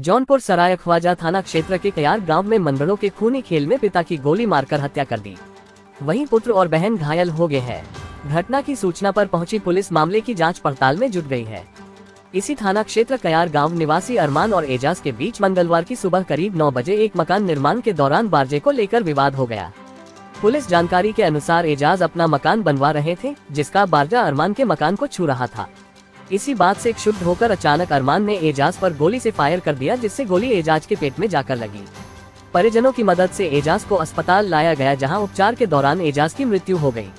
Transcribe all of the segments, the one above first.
जौनपुर सराय ख्वाजा थाना क्षेत्र के कयार गांव में मंगलों के खूनी खेल में पिता की गोली मारकर हत्या कर दी। वहीं पुत्र और बहन घायल हो गए हैं। घटना की सूचना पर पहुंची पुलिस मामले की जांच पड़ताल में जुट गई है। इसी थाना क्षेत्र कयार गांव निवासी अरमान और एजाज के बीच मंगलवार की सुबह करीब 9 बजे एक मकान निर्माण के दौरान बारजे को लेकर विवाद हो गया। पुलिस जानकारी के अनुसार एजाज अपना मकान बनवा रहे थे, जिसका बारजा अरमान के मकान को छू रहा था। इसी बात से क्षुब्ध होकर अचानक अरमान ने एजाज पर गोली से फायर कर दिया, जिससे गोली एजाज के पेट में जाकर लगी। परिजनों की मदद से एजाज को अस्पताल लाया गया, जहां उपचार के दौरान एजाज की मृत्यु हो गई।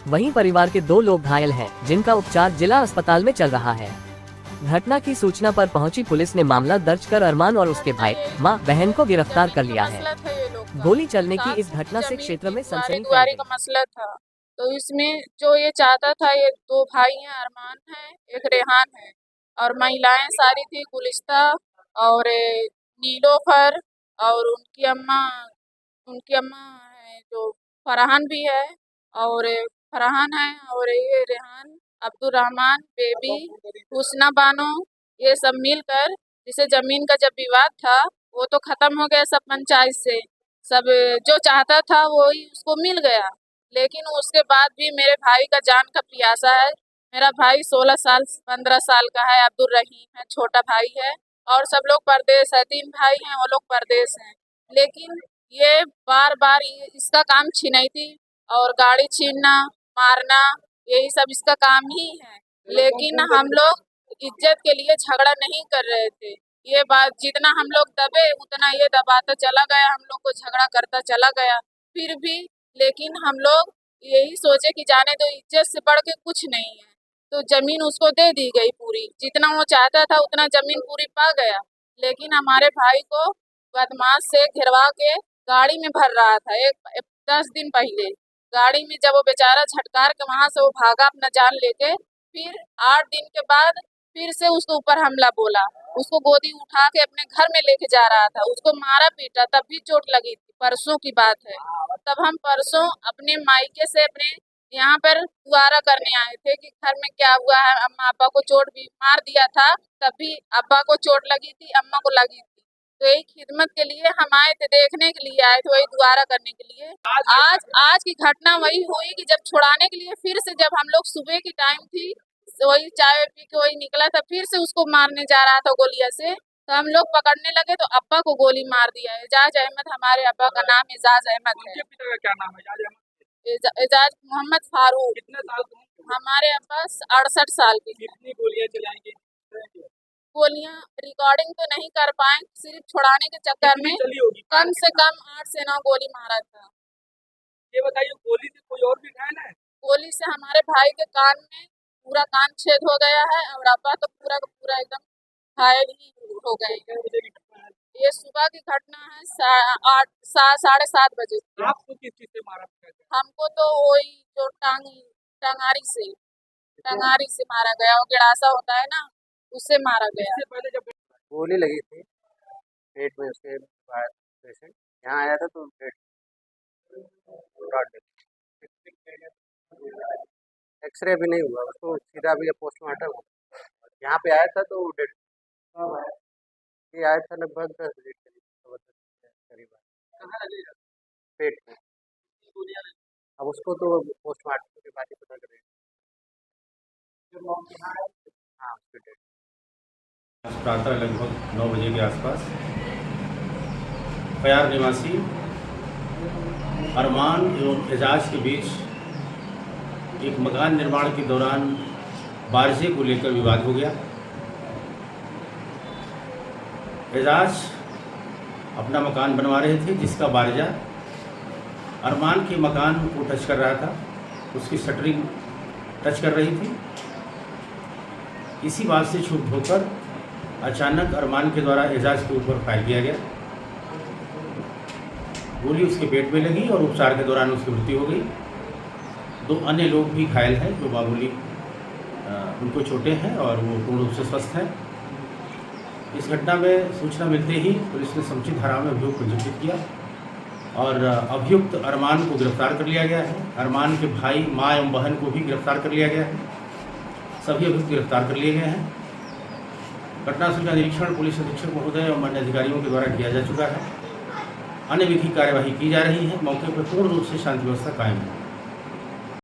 वहीं परिवार के 2 लोग घायल हैं, जिनका उपचार जिला अस्पताल में चल रहा है। घटना की सूचना पर पहुंची पुलिस ने मामला दर्ज कर अरमान और उसके भाई, मां, बहन को गिरफ्तार कर लिया है। गोली चलने की इस घटना से क्षेत्र में सनसनी फैल गई। का मसला था, तो इसमें जो ये चाहता था, ये 2 भाई हैं, अरमान है, एक रेहान है, और महिलाएं सारी थी, गुलिस्ता और नीलोफर और उनकी अम्मा है जो फरहान भी है, और फरहान है, और ये रेहान, अब्दुल रहमान, बेबी, हुस्ना बानो, ये सब मिलकर, जिसे जमीन का जब विवाद था वो तो खत्म हो गया सब पंचायत से, सब जो चाहता था वो ही उसको मिल गया। लेकिन उसके बाद भी मेरे भाई का जान का प्यासा है। मेरा भाई 16 साल 15 साल का है, अब्दुल रहीम है, छोटा भाई है, और सब लोग परदेश है, 3 भाई हैं, वो लोग परदेश हैं। लेकिन ये बार बार इसका काम छिनैती और गाड़ी छीनना, मारना, यही सब इसका काम ही है। लेकिन हम लोग इज्जत के लिए झगड़ा नहीं कर रहे थे। ये बात जितना हम लोग दबे उतना ये दबाता चला गया, हम लोग को झगड़ा करता चला गया। फिर भी लेकिन हम लोग यही सोचे कि जाने दो, इज्जत से बढ़ के कुछ नहीं है। तो जमीन उसको दे दी गई पूरी, जितना वो चाहता था उतना जमीन पूरी पा गया। लेकिन हमारे भाई को बदमाश से घिरवा के गाड़ी में भर रहा था। 10 दिन पहले गाड़ी में जब वो बेचारा झटकार के वहां से वो भागा अपना जान लेके, फिर 8 दिन के बाद फिर से उसके ऊपर हमला बोला। उसको गोदी उठा के अपने घर में लेके जा रहा था, उसको मारा पीटा, तब भी चोट लगी थी। परसों की बात है, तब हम परसों अपने मायके से अपने यहाँ पर दुआरा करने आए थे कि घर में क्या हुआ है। अम्मा अब्बा को चोट भी मार दिया था, तब भी अब्बा को चोट लगी थी, अम्मा को लगी थी। तो यही खिदमत के लिए हम आए थे, देखने के लिए आए थे, वही दुआरा करने के लिए। आज की घटना वही हुई कि जब छुड़ाने के लिए फिर से, जब हम लोग सुबह की टाइम थी, वही चाय पी के वही निकला था, फिर से उसको मारने जा रहा था गोलियां से। तो हम लोग पकड़ने लगे तो अब्बा को गोली मार दिया। एजाज अहमद, हमारे अब्बा का नाम एजाज अहमद है। क्या नाम है? एजाज मोहम्मद फारूक। कितने साल के हैं? हमारे अब्बा 68 साल के। कितनी गोलियां चलाएंगे? गोलियां रिकॉर्डिंग तो नहीं कर पाए, सिर्फ छुड़ाने के चक्कर में कम से कम 8 से 9 गोली मारा था। ये बताइए, गोली से कोई और भी घायल है? गोली से हमारे भाई के कान में पूरा कान छेद हो गया है, और अब्बा तो पूरा का पूरा एकदम घायल ही हो गए। ये सुबह की घटना है, 7:30 बजे। आपको किस चीज से मारा? हमको तो वही जो टंगारी से मारा गया, वो गिड़ासा होता है ना, उससे मारा गया। पहले जब गोली लगी थी पेट में, उसके बाद पेशेंट यहाँ आया था तो पेट एक्सरे भी नहीं हुआ, उसको सीधा भी पोस्टमार्टम हुआ। यहाँ पे आया था तो डेड, ये आया था लगभग 10 बजे करीब पेट में। अब उसको तो पोस्टमार्टम के बाद ही पता करेंगे। हाँ, उसके डेड। प्रातः लगभग 9 बजे के आसपास कयार निवासी अरमान एवं एजाज के बीच एक मकान निर्माण के दौरान बारजे को लेकर विवाद हो गया। एजाज अपना मकान बनवा रहे थे, जिसका बारजा अरमान के मकान को टच कर रहा था, उसकी शटरिंग टच कर रही थी। इसी बात से क्षुब्ध होकर अचानक अरमान के द्वारा एजाज के ऊपर फायर किया गया। गोली उसके पेट में लगी और उपचार के दौरान उसकी मृत्यु हो गई। 2 अन्य लोग भी घायल हैं, जो मामूली उनको चोटें हैं और वो पूर्ण रूप से स्वस्थ हैं। इस घटना में सूचना मिलते ही पुलिस ने समुचित धाराओं में अभियोग पंजीकृत किया और अभियुक्त अरमान को गिरफ्तार कर लिया गया है। अरमान के भाई, माँ एवं बहन को भी गिरफ्तार कर लिया गया है। सभी अभियुक्त गिरफ्तार कर लिए गए हैं। घटनास्थल का निरीक्षण पुलिस अधीक्षक महोदय और अन्य अधिकारियों के द्वारा किया जा चुका है। अन्य विधिक कार्यवाही की जा रही है। मौके पर पूर्ण रूप से शांति व्यवस्था कायम है।